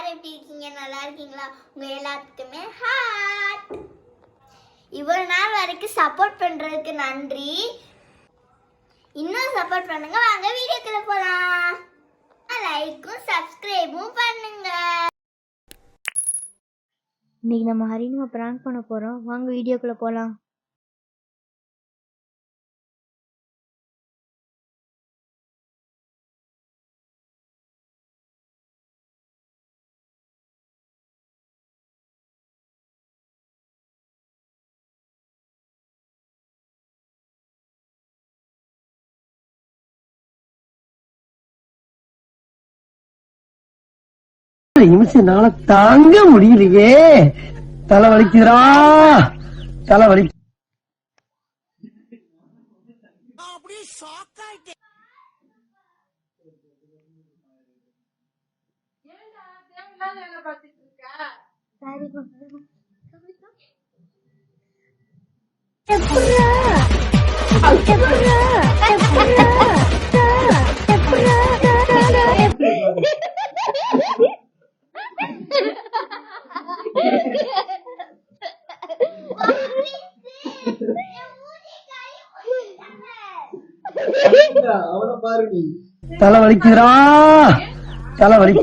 எல்லாரும் எப்படி இருக்கீங்க? நல்லா இருக்கீங்களா? உங்க எல்லாத்துக்குமே ஹார்ட். இவ்வளவு நாள் வரைக்கும் சப்போர்ட் பண்றதுக்கு நன்றி. இன்னும் சப்போர்ட் பண்ணுங்க. வாங்க வீடியோக்குள்ள போலாம். லைக்கும் சப்ஸ்கிரைபும் பண்ணுங்க. இன்னைக்கு நம்ம ஹரினுவை பிராங்க் பண்ண போறோம். வாங்க வீடியோக்குள்ள போலாம். நிமிஷம்னால தாங்க முடியலையே. தலை வலிக்குதுடா, தலை வலி. தலை வலிக்குதுடா, தலை வலி.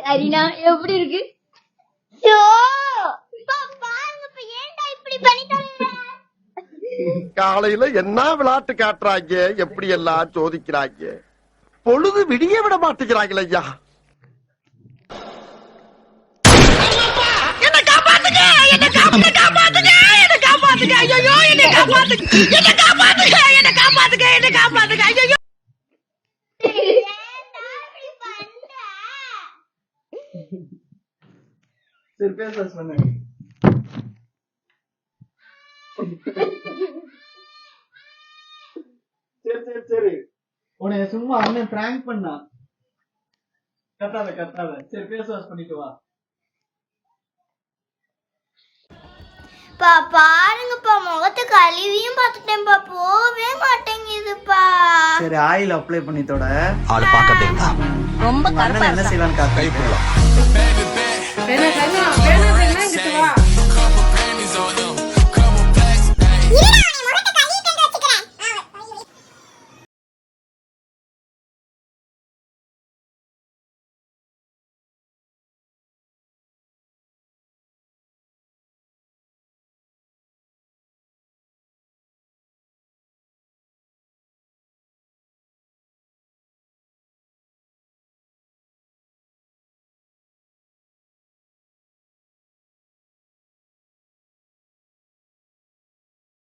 ஹரினா எப்படி இருக்கு? காலையில என்ன விளையாட்டு காட்டுறாங்க, எப்படி எல்லாம் சோதிக்கிறாங்க. பொழுது விடிய விட மாட்டேங்கிறாங்களே ஐயா. என்ன காப்பாத்துங்க, என்ன காப்பாத்துங்க, என்ன காப்பாத்துங்க, ஐயோ என்ன காப்பாத்துங்க, என்ன காப்பாத்துங்க, என்ன காப்பாத்துங்க, என்ன காப்பாத்துங்க, ஐயோ. சரி பேச பண்ணு. சரி சரி சரி, உன்னை சும்மா அண்ணன் பிராங்க் பண்ணா. கத்தாத. சரி பேச பண்ணிட்டு வா. பாருங்கப்பா, முகத்தை கழுவியும் பார்த்துட்டேன்ப்பா, போவே மாட்டேங்குதுப்பா. சரி ஆயில் அப்ளை பண்ணித்தோட ஆளு பாக்க ரொம்ப அண்ணன் என்ன செய்யலான்னு காத்து. இல்ல